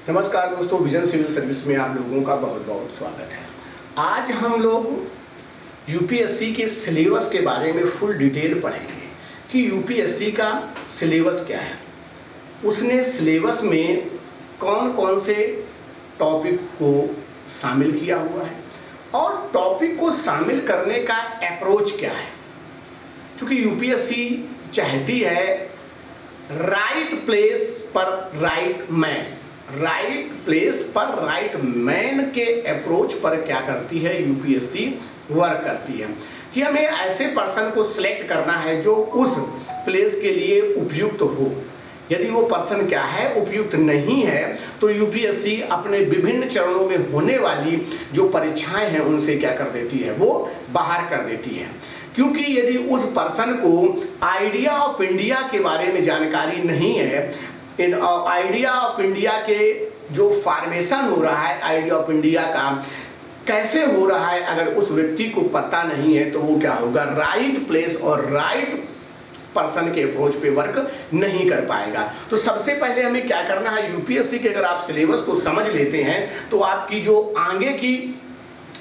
नमस्कार दोस्तों, vision civil service में आप लोगों का बहुत बहुत स्वागत है। आज हम लोग यूपीएससी के सिलेबस के बारे में फुल डिटेल पढ़ेंगे कि यूपीएससी का सिलेबस क्या है, उसने सिलेबस में कौन कौन से टॉपिक को शामिल किया हुआ है और टॉपिक को शामिल करने का अप्रोच क्या है। क्योंकि यूपीएससी चाहती है राइट प्लेस पर राइट मैन, राइट प्लेस पर राइट मैन के अप्रोच पर क्या करती है यूपीएससी वर्क करती है कि हमें ऐसे पर्सन को सिलेक्ट करना है जो उस प्लेस के लिए उपयुक्त हो। यदि वो पर्सन क्या है, उपयुक्त नहीं है, तो यूपीएससी अपने विभिन्न चरणों में होने वाली जो परीक्षाएं हैं उनसे क्या कर देती है, वो बाहर कर देती है। क्योंकि यदि उस पर्सन को आइडिया ऑफ इंडिया के बारे में जानकारी नहीं है, इन आइडिया ऑफ इंडिया के जो फॉर्मेशन हो रहा है, आइडिया ऑफ इंडिया का कैसे हो रहा है, अगर उस व्यक्ति को पता नहीं है तो वो क्या होगा, राइट प्लेस और राइट पर्सन के अप्रोच पे वर्क नहीं कर पाएगा। तो सबसे पहले हमें क्या करना है, यूपीएससी के अगर आप सिलेबस को समझ लेते हैं तो आपकी जो आगे की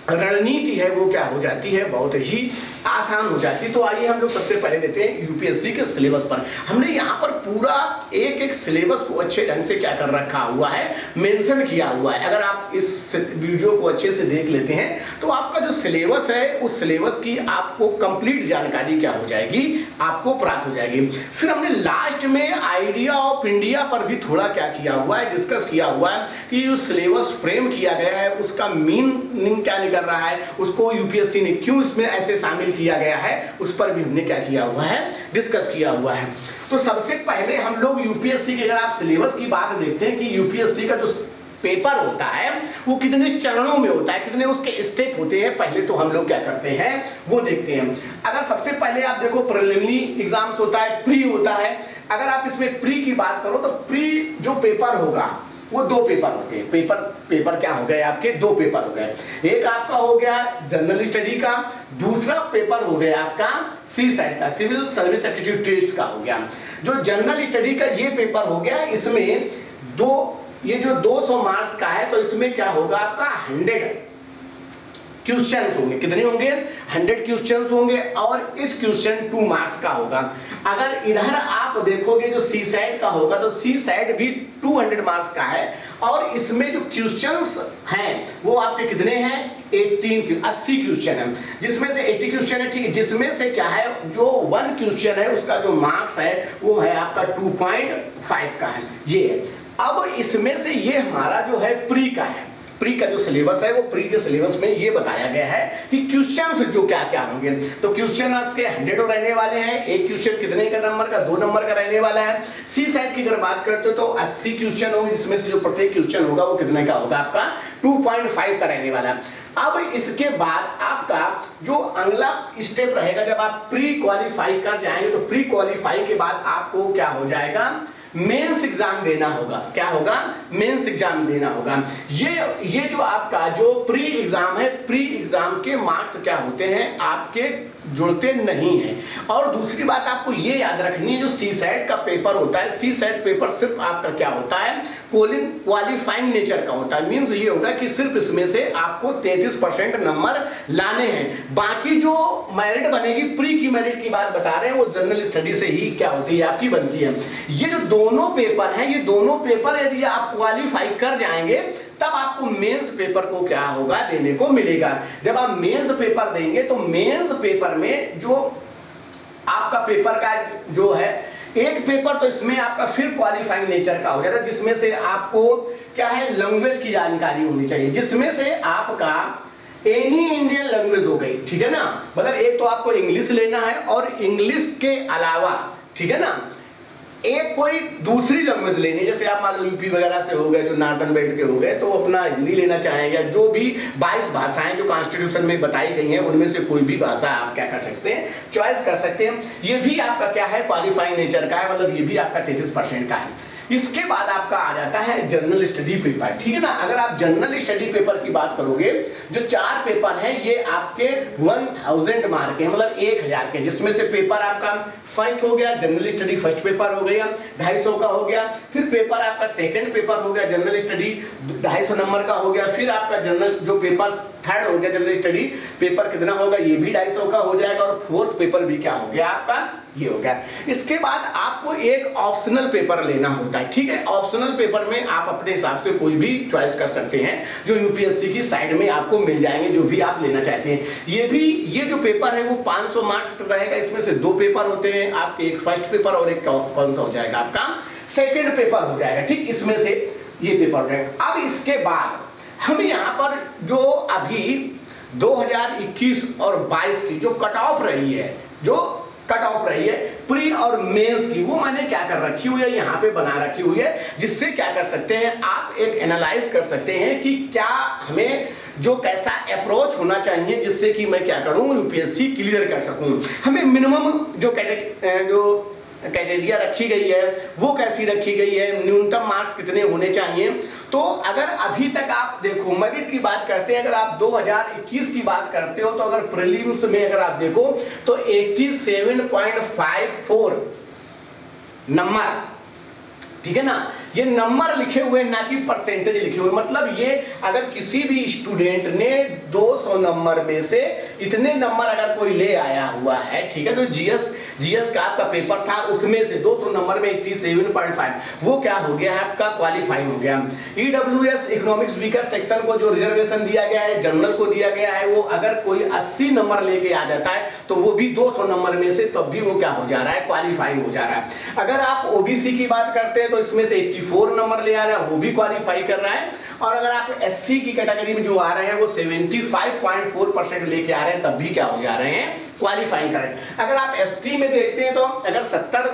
रणनीति है वो क्या हो जाती है, बहुत ही आसान हो जाती है। तो आइए हम लोग सबसे पहले देते हैं यूपीएससी के सिलेबस पर। हमने यहाँ पर पूरा एक एक सिलेबस को अच्छे ढंग से क्या कर रखा हुआ है, मेंशन किया हुआ है। अगर आप इस वीडियो को अच्छे से देख लेते हैं तो आपका जो सिलेबस है उस सिलेबस की आपको कंप्लीट जानकारी क्या हो जाएगी, आपको प्राप्त हो जाएगी। फिर हमने लास्ट में आइडिया ऑफ इंडिया पर भी थोड़ा क्या किया हुआ है, डिस्कस किया हुआ है कि जो सिलेबस फ्रेम किया गया है उसका मीनिंग क्या कर रहा है, उसको यूपीएससी ने क्यों इसमें ऐसे शामिल किया गया है, उस पर भी हमने क्या किया हुआ है, डिस्कस किया हुआ है। तो सबसे पहले हम लोग यूपीएससी के अगर आप सिलेबस की बात देखते हैं कि यूपीएससी का जो पेपर होता है वो कितने चरणों में होता है, कितने उसके स्टेप होते हैं, पहले तो हम लोग क्या करते हैं वो देखते हैं। अगर सबसे पहले आप देखो प्रिलिमिनरी एग्जाम्स होता है, प्री होता है। अगर आप इसमें प्री की बात करो तो प्री जो पेपर होगा वो दो पेपर होते हैं। पेपर क्या हो गए आपके, दो पेपर हो गए। एक आपका हो गया जनरल स्टडी का, दूसरा पेपर हो गया आपका सी सेट का, सिविल सर्विस एप्टीट्यूड टेस्ट का हो गया। जो जनरल स्टडी का ये पेपर हो गया, इसमें ये जो 200 मार्क्स का है, तो इसमें क्या होगा आपका 100 क्वेश्चंस होंगे। कितने होंगे, 100 क्वेश्चंस होंगे और इस क्वेश्चन 2 मार्क्स का होगा। अगर इधर आप देखोगे जो सी सेट का होगा तो सी सेट भी 200 मार्क्स का है और इसमें जो क्वेश्चंस हैं वो आपके कितने हैं, 80 क्वेश्चन है, जिसमें से 80 क्वेश्चन है, ठीक है, जिसमें से क्या है, जो 1 क्वेश्चन है उसका जो मार्क्स है वो है आपका 2.5 का है। ये है। अब इसमें से ये हमारा जो है प्री का है, प्री का जो सिलेबस है वो प्री के सिलेबस में ये बताया गया है कि क्वेश्चंस जो क्या क्या होंगे। तो क्वेश्चन आपके 100 रहने वाले हैं। एक क्वेश्चन कितने का नंबर का, 2 नंबर का रहने वाला है। सी सेट की अगर बात करते हो तो 80 क्वेश्चन होंगे, जिसमें से जो प्रत्येक क्वेश्चन होगा वो कितने का होगा, आपका 2.5 का रहने वाला है। अब इसके बाद आपका जो अगला स्टेप रहेगा, जब आप प्री क्वालिफाई कर जाएंगे तो प्री क्वालिफाई के बाद आपको क्या हो जाएगा, मेंस एग्जाम देना होगा। क्या होगा, मेंस एग्जाम देना होगा। ये जो आपका जो प्री एग्जाम है, प्री एग्जाम के मार्क्स क्या होते हैं, आपके जुड़ते नहीं हैं। और दूसरी बात आपको ये याद रखनी है, जो सी सेट का पेपर होता है, सी सेट पेपर सिर्फ आपका क्या होता है, क्वालिफाइंग नेचर का होता है। मींस ये होगा कि सिर्फ इसमें से आपको 33% नंबर लाने हैं। बाकी जो मेरिट बनेगी, प्री की मेरिट की बात बता रहे हैं, वो जनरल स्टडी से ही क्या होती है, आपकी बनती है। ये जो दोनों पेपर हैं, ये दोनों पेपर यदि आप क्वालिफाई कर जाएंगे तब आपको मेंस पेपर को क्या होगा, देने को मिलेगा। जब आप मेंस पेपर देंगे तो मेंस पेपर में जो आपका पेपर का जो है एक पेपर, तो इसमें आपका फिर क्वालिफाइंग नेचर का हो जाता है, जिसमें से आपको क्या है, लैंग्वेज की जानकारी होनी चाहिए, जिसमें से आपका एनी इंडियन लैंग्वेज हो गई, ठीक है ना। मतलब एक तो आपको इंग्लिश लेना है और इंग्लिश के अलावा, ठीक है ना, एक कोई दूसरी लैंग्वेज लेनी, जैसे आप मान लो यूपी वगैरह से हो गए, जो नॉर्थन बेल्ट के हो गए, तो अपना हिंदी लेना चाहेंगे, जो भी 22 भाषाएं जो कॉन्स्टिट्यूशन में बताई गई हैं उनमें से कोई भी भाषा आप क्या कर सकते हैं, चॉइस कर सकते हैं। ये भी आपका क्या है, क्वालिफाइंग नेचर का है, मतलब ये भी आपका 33% का है। इसके बाद आपका आ जाता है जनरल स्टडी पेपर, ठीक है ना। अगर आप जनरल स्टडी पेपर की बात करोगे, जो 4 पेपर हैं ये आपके 1000 मार्क के, मतलब 1000 के, जिसमें से पेपर आपका फर्स्ट हो गया, जनरल स्टडी फर्स्ट पेपर हो गया 250 का हो गया, फिर पेपर आपका सेकंड पेपर हो गया जनरल स्टडी 250 नंबर का हो गया, फिर आपका जनरल जो पेपर थर्ड हो गया जनरल स्टडी पेपर कितना होगा, ये भी 250 का हो जाएगा, और फोर्थ पेपर भी क्या हो गया आपका, ये हो गया। इसके बाद आपको एक ऑप्शनल पेपर लेना होता है, ठीक है। ऑप्शनल पेपर में आप अपने हिसाब से कोई भी चॉइस कर सकते हैं, जो यूपीएससी की साइड में आपको मिल जाएंगे, जो भी आप लेना चाहते हैं। ये जो पेपर है वो 500 मार्क्स रहेगा। इसमें से 2 पेपर होते हैं आपके, एक फर्स्ट पेपर और एक कौन सा हो जाएगा आपका सेकेंड पेपर हो जाएगा, ठीक। इसमें से ये पेपर हो जाएगा। अब इसके बाद हम यहाँ पर जो अभी 2021 और 22 की जो कट ऑफ रही है, प्री और मेंस की, वो मैंने क्या कर रखी हुई है, यहाँ पे बना रखी हुई है, जिससे क्या कर सकते हैं आप एक एनालाइज कर सकते हैं कि क्या हमें जो कैसा अप्रोच होना चाहिए, जिससे कि मैं क्या करूं यूपीएससी क्लियर कर सकूं। हमें मिनिमम जो कैटेगरिया रखी गई है वो कैसी रखी गई है, न्यूनतम मार्क्स कितने होने चाहिए। तो अगर अभी तक आप देखो मेरिट की बात करते हैं, अगर आप 2021 की बात करते हो, तो अगर प्रीलिम्स में अगर आप देखो तो 87.54 नंबर, ठीक है ना, ये नंबर लिखे हुए ना कि परसेंटेज लिखे हुए। मतलब ये अगर किसी भी स्टूडेंट ने 200 नंबर में से इतने नंबर अगर कोई ले आया हुआ है, ठीक है, तो जीएस का आपका पेपर था, उसमें से 200 नंबर में 87.5 वो क्या हो गया है आपका क्वालिफाई हो गया। ईडब्ल्यूएस इकोनॉमिक्स वीकर सेक्शन को जो रिजर्वेशन दिया गया है, जनरल को दिया गया है, वो अगर कोई 80 नंबर लेके आ जाता है तो वो भी 200 नंबर में से तब भी वो क्या हो जा रहा है, क्वालिफाई हो जा रहा है। अगर आप ओबीसी की बात करते हैं तो इसमें से 84 नंबर ले आ रहा है, वो भी क्वालिफाई कर रहा है। और अगर आप एससी की कैटेगरी में जो आ रहे हैं वो 75.4% लेके आ रहे हैं, तब भी क्या हो जा रहे हैं, क्वालिफाई करें। अगर आप एसटी में देखते हैं तो अगर 70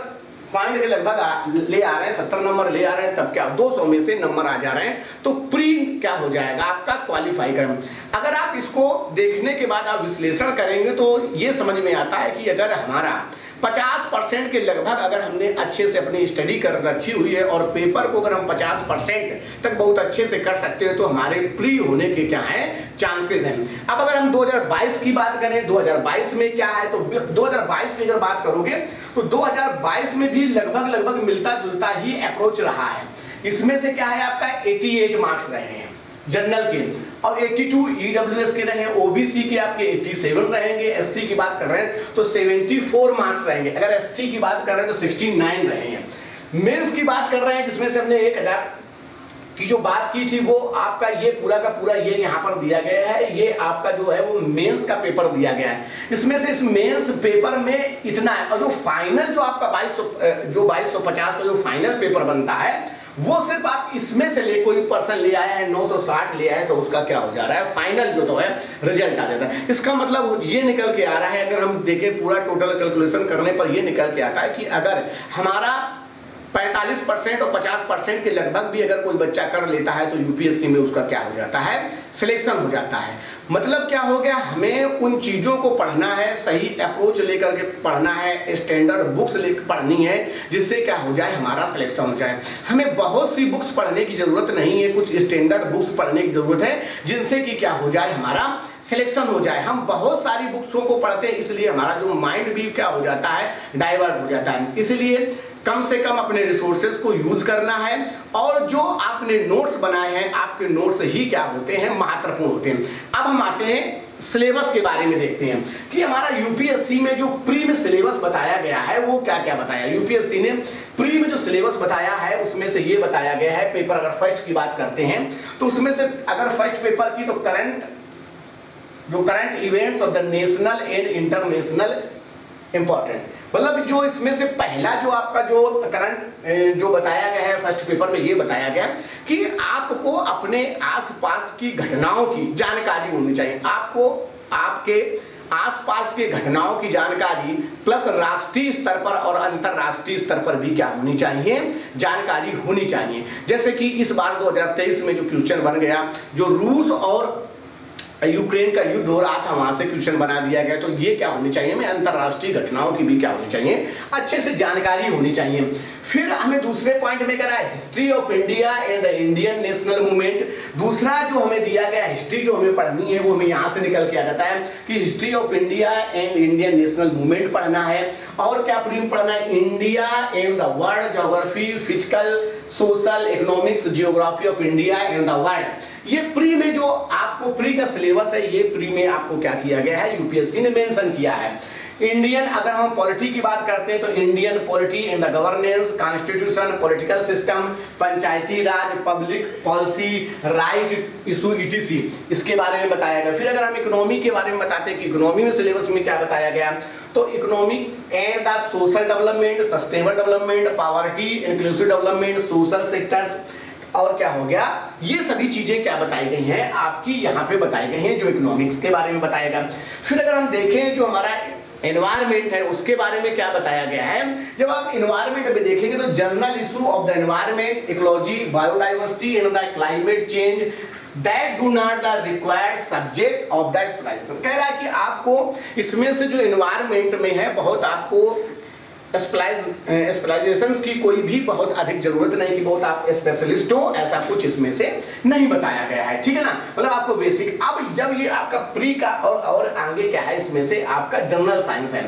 पॉइंट के लगभग ले आ रहे हैं, 70 नंबर ले आ रहे हैं, तब क्या 200 में से नंबर आ जा रहे हैं, तो प्री क्या हो जाएगा आपका क्वालिफाई करें। अगर आप इसको देखने के बाद आप विश्लेषण करेंगे तो ये समझ में आता है कि अगर हमारा 50% के लगभग अगर हमने अच्छे से अपनी स्टडी कर रखी हुई है और पेपर को अगर हम 50% तक बहुत अच्छे से कर सकते हैं, तो हमारे प्री होने के क्या है चांसेस हैं। अब अगर हम 2022 की बात करें, 2022 में क्या है, तो 2022 की अगर बात करोगे तो 2022 में भी लगभग मिलता जुलता ही अप्रोच रहा है। इसमें से क्या है आपका 88 मार्क्स रहे हैं जनरल के, और 82 ईडब्ल्यूएस के रहे हैं, ओबीसी के आपके 87 रहेंगे, एससी की बात कर रहे हैं तो 74 मार्क्स रहेंगे, अगर एसटी की बात कर रहे हैं तो 69 रहे हैं। मेंस की बात कर रहे हैं जिसमें से हमने 1000 की जो बात की थी, वो आपका ये पूरा का पूरा ये यहाँ पर दिया गया है, ये आपका जो है वो मेंस का पेपर दिया गया है। इसमें से इस मेंस पेपर में इतना है, और जो फाइनल जो आपका 2250 का जो फाइनल पेपर बनता है वो सिर्फ आप इसमें से ले, कोई पर्सन ले आया है 960 ले आया है, तो उसका क्या हो जा रहा है, फाइनल जो तो है रिजल्ट आ जाता है। इसका मतलब ये निकल के आ रहा है, अगर हम देखें पूरा टोटल कैलकुलेशन करने पर ये निकल के आता है कि अगर हमारा 45% और 50% के लगभग भी अगर कोई बच्चा कर लेता है तो यूपीएससी में उसका क्या हो जाता है, सिलेक्शन हो जाता है। मतलब क्या हो गया, हमें उन चीज़ों को पढ़ना है, सही अप्रोच लेकर के पढ़ना है, स्टैंडर्ड बुक्स लेकर पढ़नी है, जिससे क्या हो जाए हमारा सिलेक्शन हो जाए। हमें बहुत सी बुक्स पढ़ने की जरूरत नहीं है, कुछ स्टैंडर्ड बुक्स पढ़ने की जरूरत है, जिनसे कि क्या हो जाए हमारा सिलेक्शन हो जाए। हम बहुत सारी बुक्सों को पढ़ते हैं, इसलिए हमारा जो माइंड भी क्या हो जाता है, डाइवर्ट हो जाता है। इसलिए कम से कम अपने रिसोर्सेज को यूज करना है, और जो आपने नोट्स बनाए हैं, आपके नोट्स ही क्या होते हैं, महत्वपूर्ण होते हैं। अब हम आते हैं सिलेबस के बारे में, देखते हैं कि हमारा यूपीएससी में जो प्री में सिलेबस बताया गया है वो क्या क्या बताया। यूपीएससी ने प्री में जो सिलेबस बताया है उसमें से ये बताया गया है, पेपर अगर फर्स्ट की बात करते हैं तो उसमें से अगर फर्स्ट पेपर की तो current events of the national and international important, मतलब जो इसमें से पहला जो आपका जो करंट जो बताया गया है फर्स्ट पेपर में, ये बताया गया कि आपको अपने आसपास की घटनाओं की जानकारी होनी चाहिए। आपको आपके आसपास के घटनाओं की जानकारी प्लस राष्ट्रीय स्तर पर और अंतरराष्ट्रीय स्तर पर भी क्या होनी चाहिए, जानकारी होनी चाहिए। जैसे कि इस बार 2023 में जो क्वेश्चन बन गया, जो रूस और यूक्रेन का युद्ध हो रहा था, वहां से क्वेश्चन बना दिया गया। तो ये क्या होनी चाहिए, हमें अंतरराष्ट्रीय घटनाओं की भी क्या होनी चाहिए, अच्छे से जानकारी होनी चाहिए। फिर हमें दूसरे पॉइंट में करा है history of India and the Indian national movement. दूसरा जो हमें दिया गया हिस्ट्री जो हमें पढ़नी है वो हमें यहाँ से निकल के आ जाता है कि history of India and Indian national movement पढ़ना है। और क्या पढ़ना है, India and the world, geography, physical, social, economics, geography of India and the world. ये प्री में जो आपको प्री का सिलेबस है, ये प्री में आपको क्या किया गया है, यूपीएससी ने मेंशन किया है। इंडियन, अगर हम पॉलिटी की बात करते हैं तो Indian polity in the governance, constitution, political system, Panchayati Raj, public policy, right issue, etc, इसके बारे में बताया गया। फिर अगर हम इकोनॉमी के बारे में बताते हैं कि इकोनॉमी में सिलेबस में क्या बताया गया, तो economics and the social development, sustainable development, poverty, inclusive development, social sectors, और क्या हो गया, ये सभी चीजें क्या बताई गई हैं आपकी यहाँ पे बताई गई हैं जो इकोनॉमिक्स के बारे में बताएगा। फिर अगर हम देखें जो हमारा एनवायरमेंट है उसके बारे में क्या बताया गया है, जब आप एनवायरमेंट में देखेंगे तो general issue of the environment, ecology, biodiversity and the climate change that do not the required subject of the specialisation. कह रहा है कि आपको इसमें से जो एनवायरमेंट में है बहुत आपको स्पेशलाइजेशन की कोई भी बहुत अधिक जरूरत नहीं कि बहुत आप स्पेशलिस्ट हो, ऐसा कुछ इसमें से नहीं बताया गया है, ठीक है ना। मतलब आपको बेसिक, अब जब ये आपका प्री का और आगे क्या है, इसमें से आपका जनरल साइंस है।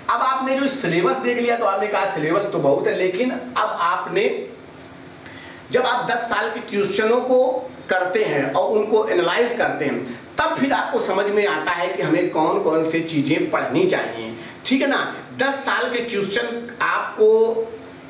अब आपने जो सिलेबस देख लिया तो आपने कहा सिलेबस तो बहुत है, लेकिन अब आपने जब आप 10 साल के क्वेश्चनों को करते हैं और उनको एनालाइज करते हैं तब फिर आपको समझ में आता है कि हमें कौन कौन सी चीजें पढ़नी चाहिए, ठीक है ना। 10 साल के क्वेश्चन आपको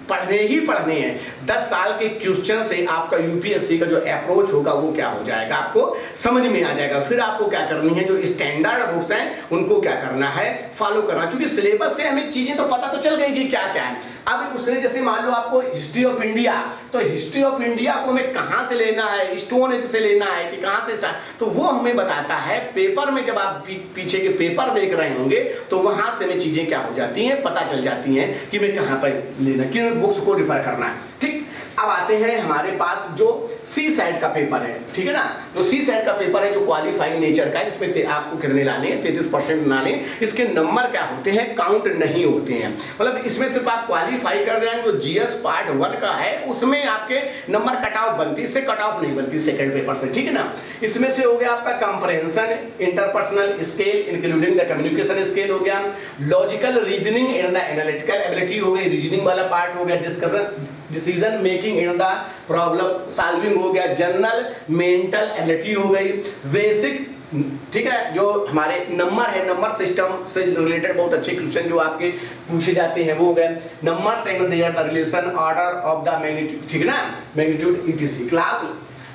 पढ़ने ही पढ़ने हैं। 10 साल के क्वेश्चन से आपका यूपीएससी का जो अप्रोच होगा वो क्या हो जाएगा, आपको समझ में आ जाएगा। फिर आपको क्या करनी है, जो स्टैंडर्ड बुक्स हैं उनको क्या करना है, फॉलो करना। क्योंकि सिलेबस से हमें चीजें तो पता तो चल गई कि क्या क्या है। अब उसने जैसे मान लो आपको हिस्ट्री ऑफ इंडिया, तो हिस्ट्री ऑफ इंडिया को हमें कहाँ से लेना है, स्टोन एज से लेना है कि कहाँ से, तो वो हमें बताता है पेपर में। जब आप पीछे के पेपर देख रहे होंगे तो वहां से हमें चीजें क्या हो जाती हैं, पता चल जाती हैं कि मैं कहाँ पर लेना, किन बुक्स को रिफर करना है, ठीक। अब आते हैं हमारे पास जो सी साइड का पेपर है, ठीक है ना। तो सी साइड का पेपर है जो क्वालिफाइंग नेचर का है, इसमें आपको कितने लाने हैं, 33% लाने। इसके नंबर क्या होते हैं, काउंट नहीं होते हैं। मतलब इसमें सिर्फ आप क्वालिफाई कर जाएंगे तो जीएस पार्ट 1 का है उसमें आपके नंबर कट ऑफ बनती, इससे कट ऑफ नहीं बनती सेकंड पेपर से, ठीक है ना। इसमें से हो गया आपका comprehension, interpersonal scale including the communication scale हो गया, logical reasoning and the analytical ability हो गई, रीजनिंग वाला पार्ट हो गया, decision making and the problem solving हो गया, जनरल मेंटल एबिलिटी हो गई, बेसिक, ठीक है। जो हमारे नंबर है, नंबर सिस्टम से रिलेटेड बहुत अच्छे क्वेश्चन जो आपके पूछे जाते हैं वो हो गए, number and there relation, order of the magnitude, ठीक है ना, magnitude etc. Class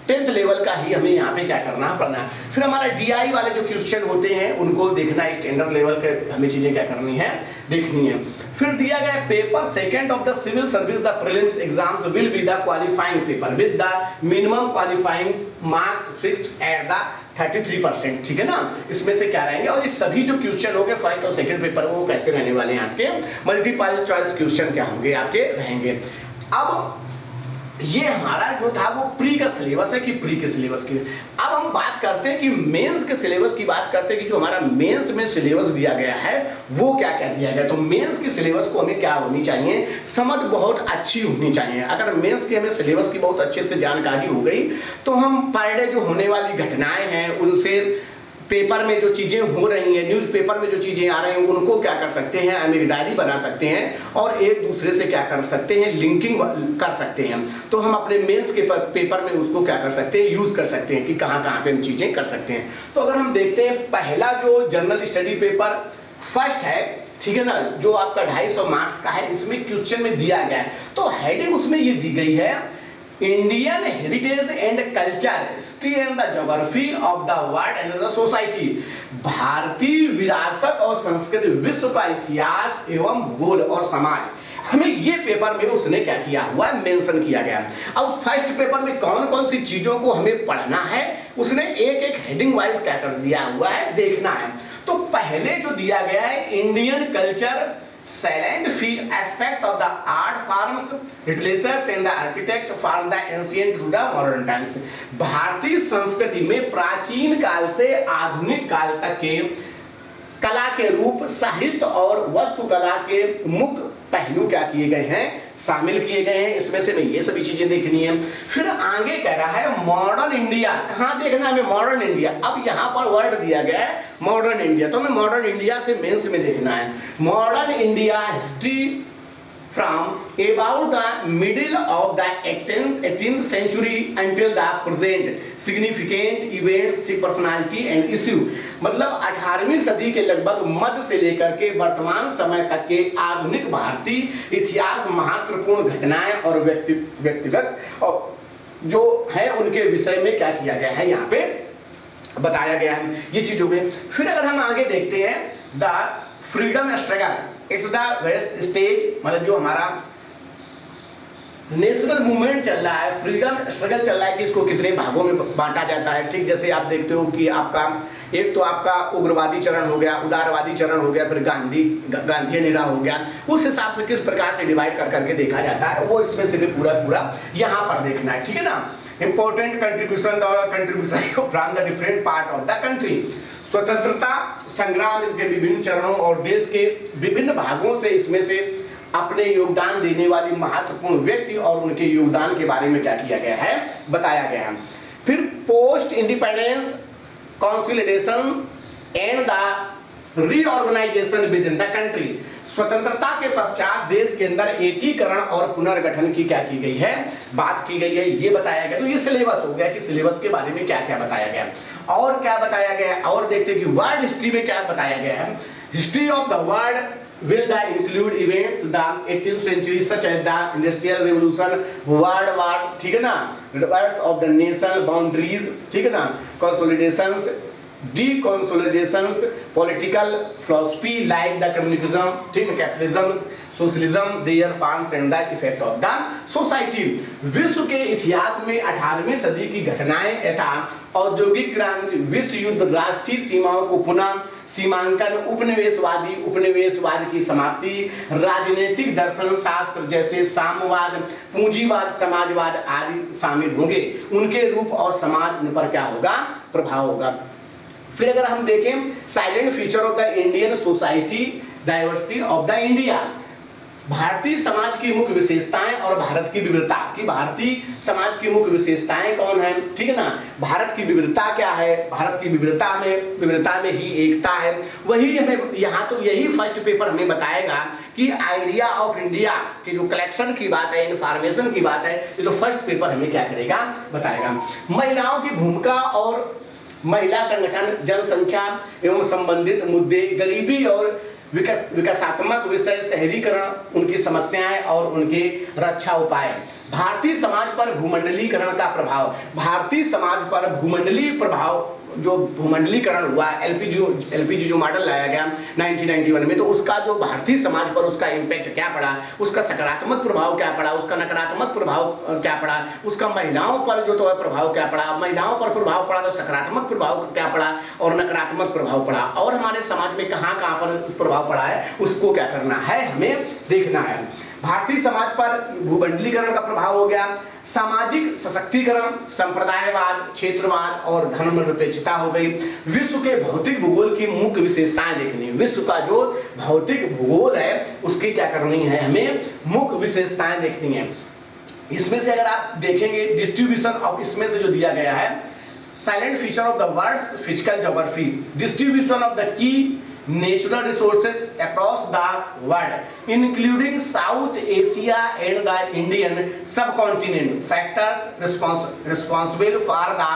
10th level का ही हमें यहाँ पे क्या करना है, पढ़ना है। फिर हमारा डीआई वाले जो क्वेश्चन होते हैं उनको देखना है, स्टैंडर्ड लेवल के हमें चीजें क्या करनी है, देखनी है। फिर दिया गया paper second of the civil service the prelims exams will be the qualifying paper with the minimum qualifying marks fixed at the 33%, ठीक है ना। इसमें से क्या रहेंगे, और ये सभी जो क्वेश्चन होंगे फर्स्ट और सेकंड पेपर वो कैसे रहने वाले हैं आपके, मल्टीपल चॉइस क्वेश्चन क्या होंगे आपके रहेंगे। अब ये हमारा जो था वो प्री का सिलेबस है कि प्री के सिलेबस की। अब हम बात करते हैं कि मेंस के सिलेबस की बात करते हैं कि जो हमारा मेंस में सिलेबस दिया गया है वो क्या क्या दिया गया। तो मेंस के सिलेबस को हमें क्या होनी चाहिए, समझ बहुत अच्छी होनी चाहिए। अगर मेंस के हमें सिलेबस की बहुत अच्छे से जानकारी हो गई तो हम पर डे जो होने वाली घटनाएं हैं उनसे, पेपर में जो चीजें हो रही हैं, न्यूज़पेपर में जो चीजें आ रही हैं उनको क्या कर सकते हैं, हम एक डायरी बना सकते हैं और एक दूसरे से क्या कर सकते हैं, लिंकिंग कर सकते हैं। तो हम अपने मेंस के पेपर में उसको क्या कर सकते हैं, यूज कर सकते हैं कि कहाँ कहाँ पे हम चीजें कर सकते हैं। तो अगर हम देखते हैं पहला जो जनरल स्टडी पेपर फर्स्ट है, ठीक है ना, जो आपका 250 मार्क्स का है, इसमें क्वेश्चन में दिया गया है। तो हेडिंग उसमें ये दी गई है, Indian heritage and culture, history and the geography of the world and the society, भारतीय विरासत और संस्कृति, विश्व का इतिहास एवं भूगोल और समाज। हमें ये पेपर में उसने क्या किया हुआ है, मेंशन किया गया। अब फर्स्ट पेपर में कौन कौन सी चीजों को हमें पढ़ना है उसने एक एक हेडिंग वाइज क्या कर दिया हुआ है, देखना है। तो पहले जो दिया गया है Indian culture, salient field aspect of the art forms, literatures and the architecture from the ancient to the modern times। भारतीय संस्कृति में प्राचीन काल से आधुनिक काल तक के कला के रूप, साहित्य और वास्तुकला के मुख्य पहलू क्या किए गए हैं, शामिल किए गए हैं। इसमें से ये सभी चीजें देखनी है। फिर आगे कह रहा है मॉडर्न इंडिया, कहाँ देखना है हमें, मॉडर्न इंडिया। अब यहाँ पर वर्ड दिया गया है मॉडर्न इंडिया, तो हमें मॉडर्न इंडिया से मेंस में देखना है। Modern India history from about the middle of the 18th century until the present, significant events, personality and issue। मतलब 18वीं सदी के लगभग मध्य से लेकर के वर्तमान समय तक के आधुनिक भारतीय इतिहास, महत्वपूर्ण घटनाएं और व्यक्तिगत और जो है उनके विषय में क्या किया गया है, यहाँ पे बताया गया है। ये चीज हो गई। फिर अगर हम आगे देखते हैं the freedom struggle, it's the west stage, मतलब जो हमारा नेशनल मूवमेंट चल रहा है, फ्रीडम स्ट्रगल चल रहा है कि इसको कितने भागों में बांटा जाता है। ठीक जैसे आप देखते हो कि आपका एक तो आपका उग्रवादी चरण हो गया, उदारवादी चरण हो गया, फिर गांधी निरा हो गया। उस हिसाब से किस प्रकार से डिवाइड कर करके देखा जाता है वो इसमें से भी पूरा यहाँ पर देखना है। ठीक है ना। Important contribution from the different part of the country, स्वतंत्रता संग्राम इसके विभिन्न चरणों और देश के विभिन्न भागों से इसमें से अपने योगदान देने वाली महत्वपूर्ण व्यक्ति और उनके योगदान के बारे में क्या किया गया है, बताया गया है। फिर post independence consolidation and the reorganisation within the country, स्वतंत्रता के पश्चात देश के अंदर एकीकरण और पुनर्गठन की क्या की गई है, बात की गई है, ये बताया गया। तो ये सिलेबस हो गया कि सिलेबस के बारे में क्या क्या बताया गया और क्या बताया गया। और देखते हैं कि वर्ल्ड हिस्ट्री में क्या बताया गया है। History of the world will that include events the 18th century such as the industrial revolution, world war, ठीक है ना, reverse of the nation boundaries, ठीक है ना, consolidations, deconsolidations, political philosophy like the communism, ठीक है, capitalism, socialism, their forms and the effect of the society. विश्व के इतिहास में 18वीं सदी की घटनाएं तथा औद्योगिक क्रांति, विश्व युद्ध, राष्ट्रीय सीमाओं को पुनः सीमांकन, उपनिवेशवाद की समाप्ति, राजनीतिक दर्शन शास्त्र जैसे साम्यवाद, पूंजीवाद, समाजवाद आदि शामिल होंगे। उनके रूप और समाज उन पर क्या होगा, प्रभाव होगा। फिर अगर हम देखें silent feature of the Indian society, diversity of the India, Bharatiya Samaj की मुख्य विशेषताएं और भारत की विविधता, कि भारतीय समाज की मुख्य विशेषताएं कौन है, ठीक है ना, भारत की विविधता क्या है, भारत की विविधता में ही एकता है। वही हमें यहाँ तो यही फर्स्ट पेपर हमें बताएगा कि आइडिया ऑफ इंडिया की जो कलेक्शन की बात है, इंफॉर्मेशन की बात है, ये तो फर्स्ट पेपर हमें क्या करेगा, बताएगा। महिलाओं की भूमिका और महिला संगठन, जनसंख्या एवं संबंधित मुद्दे, गरीबी और विकासात्मक विषय, शहरीकरण, उनकी समस्याएं और उनके रक्षा उपाय, भारतीय समाज पर भूमंडलीकरण का प्रभाव, भारतीय समाज पर भूमंडलीय प्रभाव, जो भूमंडलीकरण हुआ, एलपीजी जो मॉडल लाया गया 1991 में, तो उसका जो भारतीय समाज पर उसका इम्पैक्ट क्या पड़ा, उसका सकारात्मक प्रभाव क्या पड़ा, उसका नकारात्मक प्रभाव क्या पड़ा, उसका महिलाओं पर जो तो प्रभाव क्या पड़ा, महिलाओं पर प्रभाव पड़ा तो सकारात्मक प्रभाव क्या पड़ा और नकारात्मक प्रभाव पड़ा, और हमारे समाज में कहाँ पर प्रभाव पड़ा है उसको क्या करना है, हमें देखना है। भारतीय समाज पर भूमंडलीकरण का प्रभाव हो गया, सामाजिक सशक्तिकरण, संप्रदायवाद, क्षेत्रवाद और धर्मनिरपेक्षता हो गई। विश्व के भौतिक भूगोल की मुख्य विशेषताएं देखनी है, विश्व का जो भौतिक भूगोल है उसकी क्या करनी है, हमें मुख्य विशेषताएं देखनी है। इसमें से अगर आप देखेंगे डिस्ट्रीब्यूशन ऑफ, इसमें से जो दिया गया है silent feature of the world's physical geography, distribution of the की natural resources across the world including South Asia and the Indian subcontinent, factors responsible for the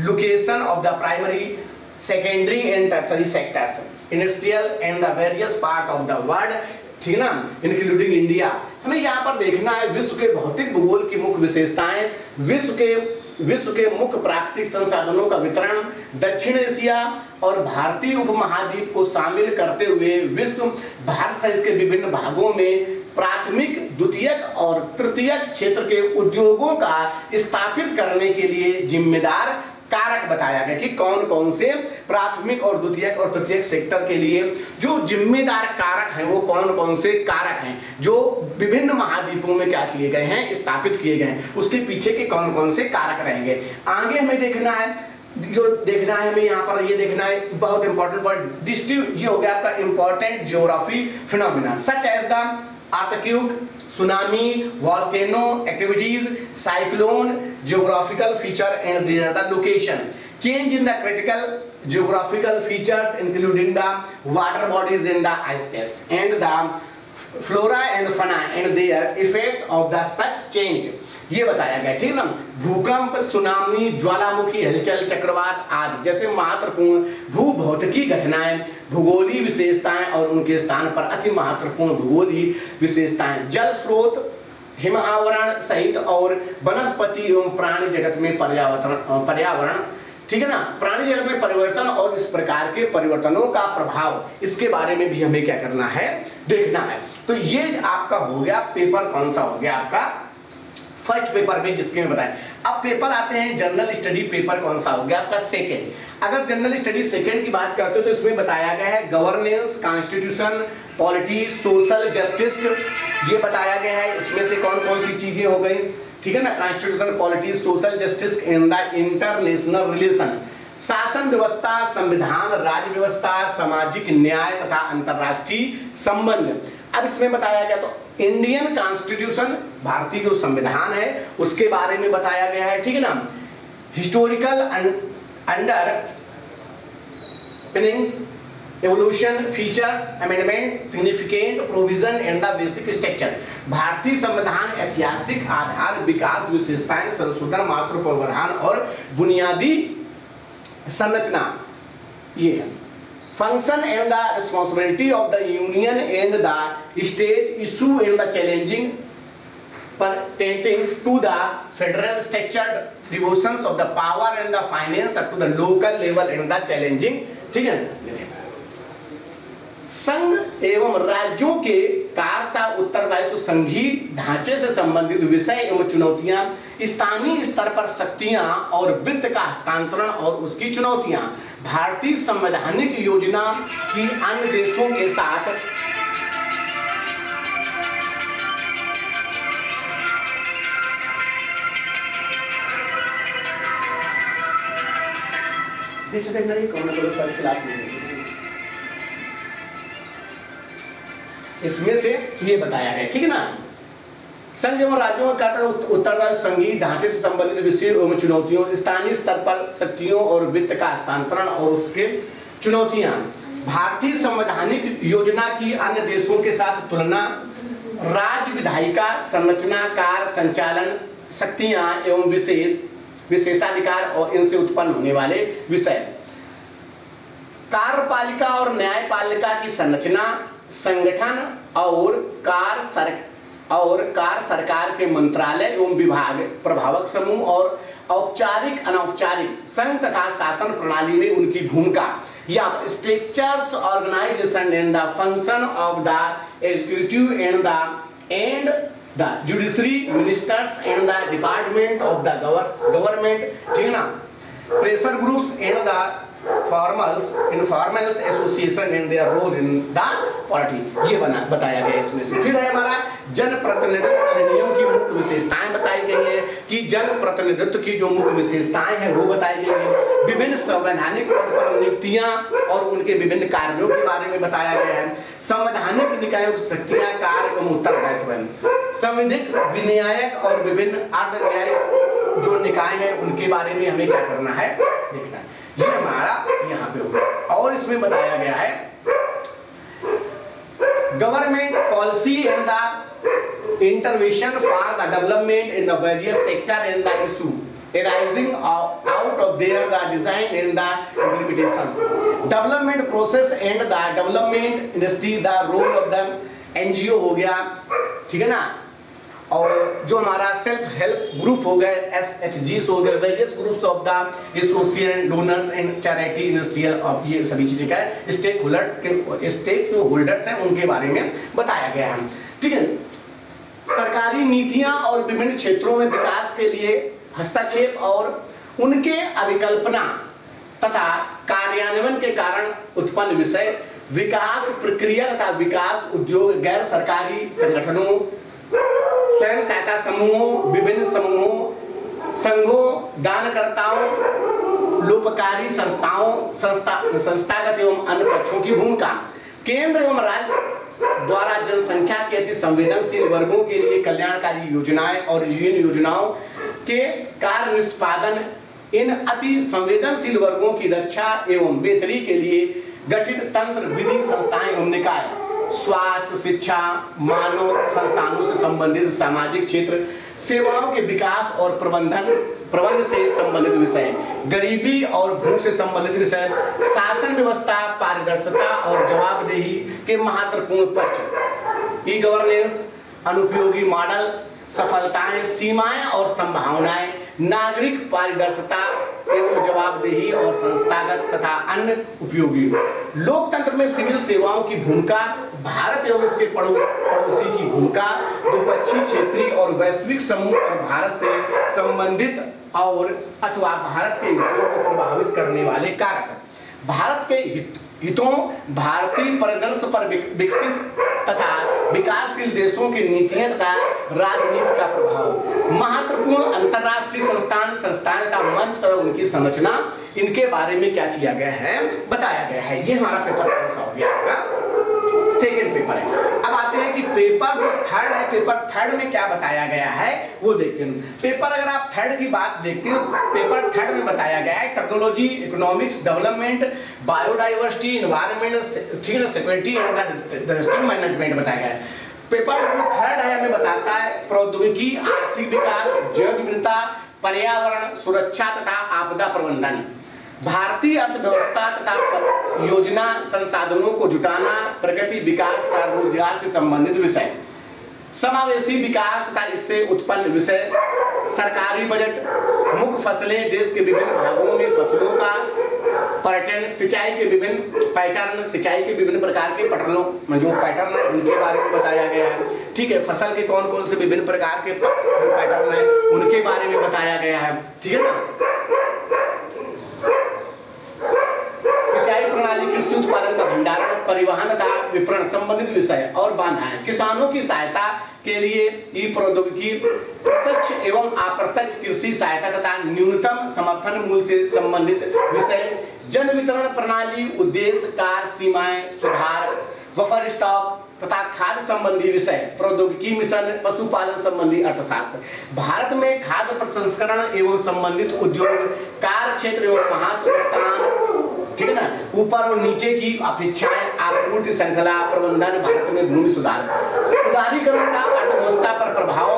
location of the primary, secondary and tertiary sectors, industrial and the various part of the world, ठीक ना, including India. हमें यहाँ पर देखना है विश्व के भौतिक भूगोल की मुख्य विशेषताएं, विश्व के मुख्य प्राकृतिक संसाधनों का वितरण, दक्षिण एशिया और भारतीय उपमहाद्वीप को शामिल करते हुए विश्व भारत सहित के विभिन्न भागों में प्राथमिक, द्वितीयक और तृतीयक क्षेत्र के उद्योगों का स्थापित करने के लिए जिम्मेदार कारक बताया गया कि कौन कौन से प्राथमिक और द्वितीयक और तृतीयक सेक्टर के लिए जो जिम्मेदार कारक हैं, वो कौन कौन से कारक हैं जो विभिन्न महाद्वीपों में क्या किए गए हैं, स्थापित किए गए हैं, उसके पीछे के कौन कौन से कारक रहेंगे। आगे हमें देखना है, जो देखना है हमें यहाँ पर ये देखना है बहुत इंपॉर्टेंट पॉइंट, ये हो गया आपका important geography phenomena such as the earthquake, tsunami, volcano activities, cyclone, geographical feature and the location, change in the critical geographical features including the water bodies in the ice caps and the flora and fauna and their effect of the such change, ये बताया गया, ठीक ना। भूकंप, tsunami, ज्वालामुखी, हलचल, चक्रवात आदि जैसे महत्वपूर्ण भूभौतिकी घटनाएं, भूगोलीय विशेषताएं और उनके स्थान पर अति महत्वपूर्ण भूगोलीय विशेषताएं, जल स्रोत, हिम आवरण सहित और वनस्पति एवं प्राणी जगत में पर्यावरण, ठीक है ना, प्राणी जगत में परिवर्तन और इस प्रकार के परिवर्तनों का प्रभाव, इसके बारे में भी हमें क्या करना है, देखना है। तो ये आपका हो गया पेपर, कौन सा हो गया आपका फर्स्ट पेपर में, जिसके में बताएं। अब पेपर आते हैं जनरल स्टडी पेपर, कौन सा हो गया आपका सेकेंड। अगर जनरल स्टडी सेकेंड की बात करते हो तो इसमें बताया गया है governance, constitution, polity, social justice, ये बताया गया है। इसमें से कौन कौन सी चीजें हो गई, ठीक है ना, constitution, polity, social justice and the international relation, शासन व्यवस्था, संविधान, राज्य व्यवस्था, सामाजिक न्याय तथा अंतरराष्ट्रीय संबंध। अब इसमें बताया गया तो इंडियन कॉन्स्टिट्यूशन, भारतीय जो संविधान है उसके बारे में बताया गया है, ठीक है ना। Historical underpinnings, evolution, features, amendment, significant provision and the basic structure, भारतीय संविधान, ऐतिहासिक आधार, विकास, विशेषताएं, संशोधन, मात्र प्रावधान और बुनियादी संरचना, ये है। Function and the responsibility of the union and the state, issue and the challenging pertaining to the federal structure, devotions of the power and the finance up to the local level and the challenging, ठीक है। संघ एवं राज्यों के कार्य उत्तरदायित्व, संघीय ढांचे से संबंधित विषय एवं चुनौतियां, स्थानीय स्तर पर शक्तियां और वित्त का हस्तांतरण और उसकी चुनौतियां, भारतीय संवैधानिक योजना की अन्य देशों के साथ इसमें से ये बताया गया, ठीक है ना। संघ एवं राज्यों का उत्तरदायित्व, संघीय ढांचे से संबंधित विषयों एवं चुनौतियों, स्थानीय स्तर पर शक्तियों और वित्त का हस्तांतरण और उसके चुनौतियां, भारतीय संवैधानिक योजना की अन्य देशों के साथ तुलना, राज्य विधायिका संरचना, कार्य संचालन शक्तियां एवं विशेषाधिकार और इनसे उत्पन्न होने वाले विषय, कार्यपालिका और न्यायपालिका की संरचना, संगठन और कार्य सरकार के मंत्रालय एवं विभाग, प्रभावक समूह और औपचारिक अनौपचारिक संघ तथा शासन प्रणाली में उनकी भूमिका, या structures, organisation and the function of the executive and the judiciary, ministers and the department of the government, ठीक है ना, pressure groups and the informals association and their role in the party, ये बताया गया इसमें से। फिर है हमारा जनप्रतिनिधित्व अधिनियम की मुख्य विशेषताएं बताई गई है कि जनप्रतिनिधित्व की जो मुख्य विशेषताएं हैं वो बताई गई है। विभिन्न संवैधानिक पद पर नियुक्तियां और उनके विभिन्न कार्यों के बारे में बताया गया है। संवैधानिक निकायों की शक्तियां, कार्य एवं उत्तरदायित्व, संविधिक, विन्यायक और विभिन्न अर्ध न्यायिक जो निकाय हैं उनके बारे में हमें क्या करना है, देखना है। ये हमारा यहाँ पे होगा। और इसमें बताया गया है government policy and the intervention for the development in the various sector and the issue arising out of their the design and the implementations, development process and the development industry, the role of the NGO हो गया, ठीक है ना। और जो हमारा self help group हो गए, SHGs हो गए, various groups of the association, donors and charity, industrial, of ये सभी चीजें का स्टेक जो होल्डर्स हैं उनके बारे में बताया गया है, ठीक है। सरकारी नीतियां और विभिन्न क्षेत्रों में विकास के लिए हस्तक्षेप और उनके अभिकल्पना तथा कार्यान्वयन के कारण उत्पन्न विषय, विकास प्रक्रिया तथा विकास उद्योग, गैर सरकारी संगठनों, स्वयं सहायता समूहों, विभिन्न समूहों, संघों, दानकर्ताओं, लोककारी संस्थाओं, संस्थागत एवं अन्य पक्षों की भूमिका, केंद्र एवं राज्य द्वारा जनसंख्या के अति संवेदनशील वर्गों के लिए कल्याणकारी योजनाएं और इन योजनाओं के कार्य निष्पादन, इन अति संवेदनशील वर्गों की रक्षा एवं बेहतरी के लिए गठित तंत्र, विधि, संस्थाएं एवं निकाय, स्वास्थ्य, शिक्षा, मानव संस्थानों से संबंधित सामाजिक क्षेत्र, सेवाओं के विकास और प्रबंध से संबंधित विषय, गरीबी और भूख से संबंधित विषय, शासन व्यवस्था, पारदर्शिता और जवाबदेही के महत्वपूर्ण पक्ष, ई गवर्नेंस, अनुपयोगी मॉडल, सफलताएं, सीमाएं और संभावनाएं, नागरिक पारदर्शिता एवं जवाबदेही और संस्थागत तथा अन्य उपयोगी, लोकतंत्र में सिविल सेवाओं की भूमिका, भारत एवं इसके पड़ोसी की भूमिका, द्विपक्षीय, क्षेत्रीय और वैश्विक समूह और भारत से संबंधित और अथवा भारत के हितों को प्रभावित करने वाले कारक, भारत के हितों, भारतीय परिदृश्य पर विकसित तथा विकासशील देशों की नीतियां तथा राजनीति का प्रभाव, महत्वपूर्ण अंतर्राष्ट्रीय संस्थान तथा मंच और उनकी संरचना, इनके बारे में क्या किया गया है, बताया गया है। ये हमारा पेपर कौन सा हो गया, आपका सेकेंड पेपर है। अब आते हैं कि पेपर जो थर्ड है, पेपर थर्ड में क्या बताया गया है वो देखते हैं। पेपर अगर आप थर्ड की बात देखते हो, पेपर थर्ड में बताया गया है technology, economics, development, biodiversity, environment, security and disaster management बताया गया है। पेपर जो थर्ड है हमें बताता है प्रौद्योगिकी, आर्थिक विकास, जैव विविधता, पर्यावरण, सुरक्षा तथा आपदा प्रबंधन, भारतीय अर्थव्यवस्था तथा योजना संसाधनों को जुटाना, प्रगति, विकास तथा रोजगार से संबंधित विषय, समावेशी विकास तथा इससे उत्पन्न विषय, सरकारी बजट, मुख्य फसलें, देश के विभिन्न भागों में फसलों का पैटर्न, सिंचाई के विभिन्न पैटर्न, सिंचाई के विभिन्न प्रकार के पैटर्नों जो पैटर्न है उनके बारे में बताया गया है। ठीक है, फसल के कौन कौन से विभिन्न प्रकार के पैटर्न है उनके बारे में बताया गया है। ठीक है ना, सिंचाई प्रणाली, कृषि उत्पादन का भंडारण, परिवहन तथा विपणन संबंधित विषय और बाधाएं, किसानों की सहायता के लिए ई प्रौद्योगिकी, प्रत्यक्ष एवं अप्रत्यक्ष कृषि सहायता तथा न्यूनतम समर्थन मूल्य से संबंधित विषय, जन वितरण प्रणाली, उद्देश्य, कार्य सीमाएं, सुधार, बफर स्टॉक तथा खाद्य संबंधी विषय, प्रौद्योगिकी मिशन, पशुपालन संबंधी अर्थशास्त्र, भारत में खाद्य प्रसंस्करण एवं संबंधित उद्योग, कार्य क्षेत्र एवं महत्व स्थान, ठीक है ना, ऊपर और नीचे की अपेक्षाएं, आपूर्ति श्रृंखला प्रबंधन, भारत में भूमि सुधार, उदारीकरण का अर्थव्यवस्था पर प्रभाव,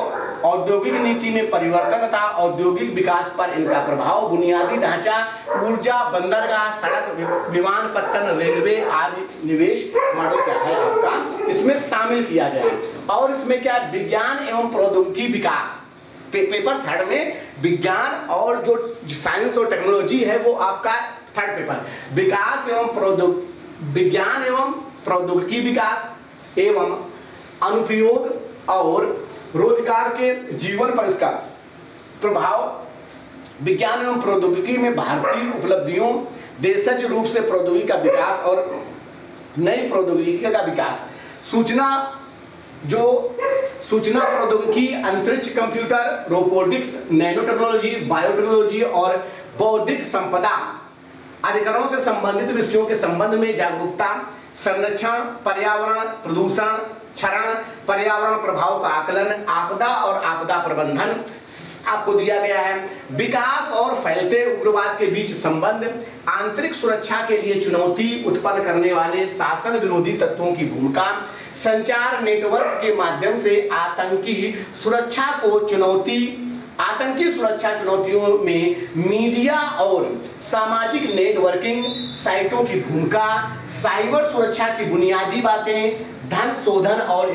औद्योगिक नीति में परिवर्तन तथा औद्योगिक विकास पर इनका प्रभाव, बुनियादी ढांचा, ऊर्जा, बंदरगाह, सड़क, विमानपत्तन, रेलवे आदि निवेश मॉडल क्या है आपका इसमें शामिल किया गया है। और इसमें क्या, विज्ञान एवं प्रौद्योगिकी विकास, पेपर थर्ड में विज्ञान और जो साइंस और टेक्नोलॉजी है वो आपका थर्ड पेपर, विकास एवं विज्ञान एवं प्रौद्योगिकी विकास एवं अनुप्रयोग और रोजगार के जीवन पर इसका प्रभाव, विज्ञान एवं प्रौद्योगिकी में भारतीय उपलब्धियों, देशज रूप से प्रौद्योगिकी का विकास और नई प्रौद्योगिकी का विकास, सूचना प्रौद्योगिकी, अंतरिक्ष, computer, robotics, nano technology, biotechnology और बौद्धिक संपदा अधिकारों से संबंधित विषयों के संबंध में जागरूकता, संरक्षण, पर्यावरण प्रदूषण, क्षरण, पर्यावरण प्रभाव का आकलन, आपदा और आपदा प्रबंधन आपको दिया गया है, विकास और फैलते उग्रवाद के बीच संबंध, आंतरिक सुरक्षा के लिए चुनौती उत्पन्न करने वाले शासन विरोधी तत्वों की भूमिका, संचार नेटवर्क के माध्यम से आतंकी सुरक्षा चुनौतियों में मीडिया और सामाजिक नेटवर्किंग साइटों की भूमिका, साइबर सुरक्षा की बुनियादी बातें, धन शोधन और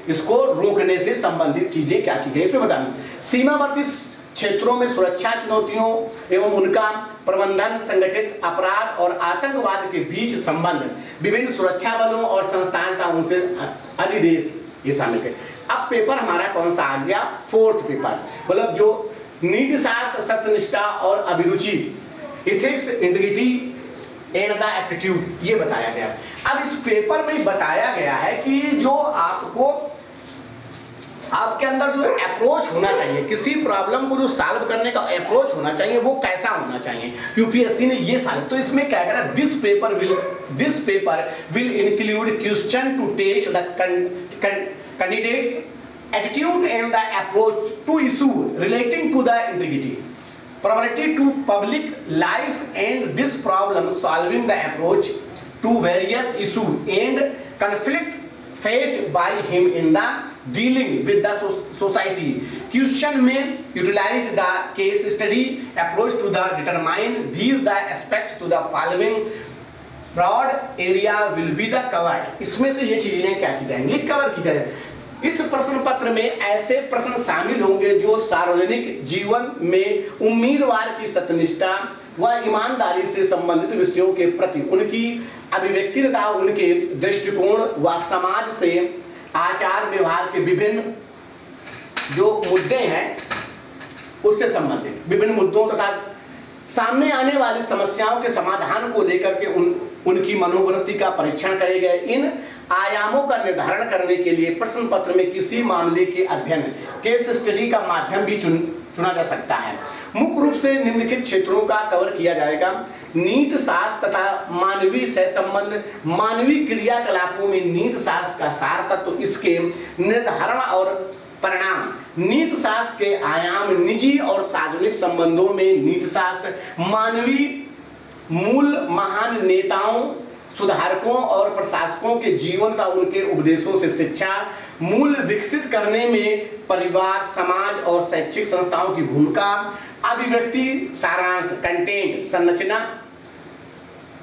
इसको रोकने से संबंधित चीजें क्या की गई इसमें बताना, सीमावर्ती क्षेत्रों में सुरक्षा चुनौतियों एवं उनका प्रबंधन, संगठित अपराध और आतंकवाद के बीच संबंध, विभिन्न सुरक्षा बलों और संस्थान का उनसे अधिदेश, ये शामिल है। अब पेपर हमारा कौन सा आ गया, फोर्थ पेपर, मतलब जो नीति शास्त्र, सत्यनिष्ठा और अभिरुचि, ethics, integrity and the aptitude, ये बताया गया। अब इस पेपर में बताया गया है कि जो आपके अंदर जो अप्रोच होना चाहिए, किसी प्रॉब्लम को जो सॉल्व करने का अप्रोच होना चाहिए वो कैसा होना चाहिए, यूपीएससी ने ये सॉल्व। तो इसमें क्या कह रहा है, this paper will include question to test the candidates attitude and the approach to issue relating to the integrity, probability to public life and this problem solving the approach to various issues and conflict faced by him in the dealing with the society. Question may utilize the case study approach to the determine these the aspects to the following broad area will be the covered. इसमें से ये चीजें क्या की जाएंगी, cover की जाएंगी। इस प्रश्न पत्र में ऐसे प्रश्न शामिल होंगे जो सार्वजनिक जीवन में उम्मीदवार की सत्यनिष्ठा व ईमानदारी से संबंधित विषयों के प्रति उनकी अभिव्यक्ति तथा उनके दृष्टिकोण व समाज से आचार व्यवहार के विभिन्न जो मुद्दे हैं उससे संबंधित विभिन्न मुद्दों तथा सामने आने वाली समस्याओं के समाधान को लेकर के उनकी मनोवृत्ति का परीक्षण करे गए। इन आयामों का निर्धारण करने के लिए प्रश्न पत्र में किसी मामले के अध्ययन केस स्टडी का माध्यम भी चुना जा सकता है। मुख्य रूप से निम्नलिखित क्षेत्रों का कवर किया जाएगा, नीति शास्त्र तथा मानवीय सहसंबंध, मानवीय क्रियाकलापों में नीति शास्त्र का सार तत्व, इसके निर्धारण और परिणाम, नीति शास्त्र के आयाम, निजी और सार्वजनिक संबंधों में नीति शास्त्र, मानवीय मूल, महान नेताओं, सुधारकों और प्रशासकों के जीवन तथा उनके उपदेशों से शिक्षा, मूल विकसित करने में परिवार, समाज और शैक्षिक संस्थाओं की भूमिका, अभिव्यक्ति, सारांश, कंटेंट, संरचना,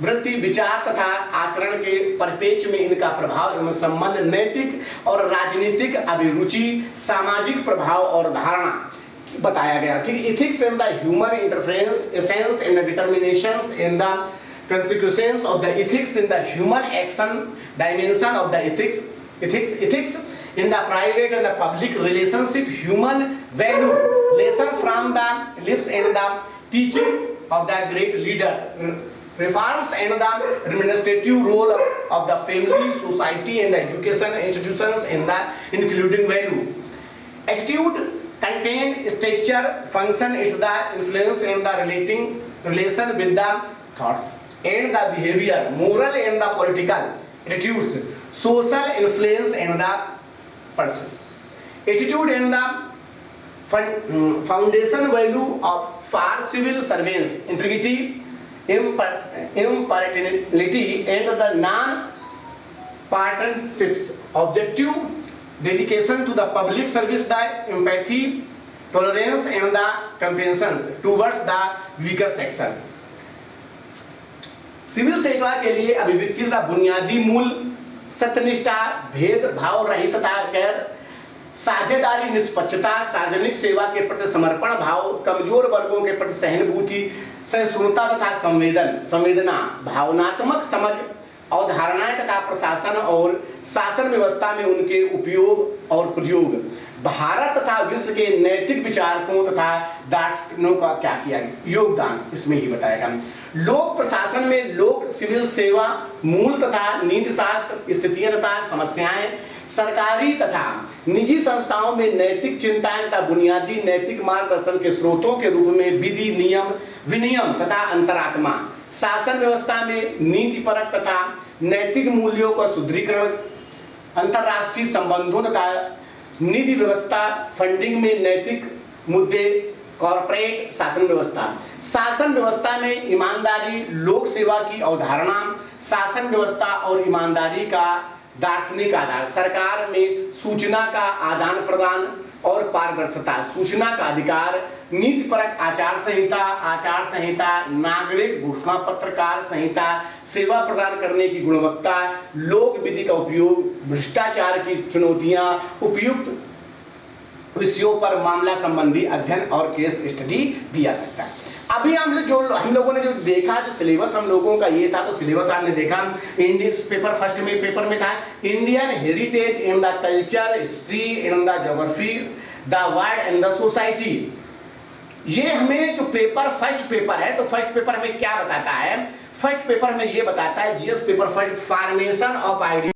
वृत्ति, विचार तथा आचरण के परिप्रेक्ष्य में इनका प्रभाव एवं संबंध, नैतिक और राजनीतिक अभिरुचि, सामाजिक प्रभाव और धारणा बताया गया। ठीक, ethics in the human interference, essence and determinations in the consequences of the ethics in the human action, dimension of the ethics in the private and the public relationship, human value, lesson from the lives and the teaching of the great leader, reforms and the administrative role of the family, society and the education institutions in the including value, attitude, content, structure, function, it's the influence and the relation with the thoughts and the behavior, moral and the political attitudes, social influence and the persons, attitude and the foundation value of for civil servants, integrity, impartiality and the non-partisanships, objective dedication to the public service, the empathy, tolerance and the compassion towards the weaker sections। Civil सेवा के लिए अभिव्यक्ति का बुनियादी मूल, सत्यनिष्ठा, भेदभाव रहितता, गैर साझेदारी, निष्पक्षता, सार्वजनिक सेवा के प्रति समर्पण भाव, कमजोर वर्गों के प्रति सहानुभूति, सहिष्णुता तथा संवेदना, भावनात्मक समझ, अवधारणाएं तथा प्रशासन और शासन व्यवस्था में उनके उपयोग और प्रयोग, भारत तथा विश्व के नैतिक विचारकों तथा दार्शनिकों का क्या किया योगदान, इसमें ही बताएगा। लोक प्रशासन में लोक सिविल सेवा, मूल तथा नीति शास्त्र, स्थितियां तथा समस्याएं, सरकारी तथा निजी संस्थाओं में नैतिक चिंताएं तथा बुनियादी नैतिक मार्गदर्शन के स्रोतों के रूप में विधि, नियम, विनियम तथा अंतरात्मा, शासन व्यवस्था में नीतिपरक तथा नैतिक मूल्यों का सुदृढ़ीकरण, अंतर्राष्ट्रीय संबंधों तथा निधि व्यवस्था, फंडिंग में नैतिक मुद्दे, कॉर्पोरेट शासन व्यवस्था, शासन व्यवस्था में ईमानदारी, लोक सेवा की अवधारणा, शासन व्यवस्था और ईमानदारी का दार्शनिक आधार, सरकार में सूचना का आदान प्रदान और पारदर्शिता, सूचना का अधिकार, नीतिपरक आचार संहिता, नागरिक घोषणा पत्रकार संहिता, सेवा प्रदान करने की गुणवत्ता, लोक विधि का उपयोग, भ्रष्टाचार की चुनौतियां, उपयुक्त विषयों पर मामला संबंधी अध्ययन और केस स्टडी भी आ सकता है। अभी हम लोगों ने जो देखा, जो सिलेबस हम लोगों का ये था, तो सिलेबस आपने देखा इंडियन पेपर फर्स्ट में पेपर में था Indian heritage in the culture, history in the geography, the world and the society, ये हमें जो पेपर फर्स्ट पेपर है, तो फर्स्ट पेपर हमें क्या बताता है? फर्स्ट पेपर हमें ये बताता है, GS paper first, formation of idea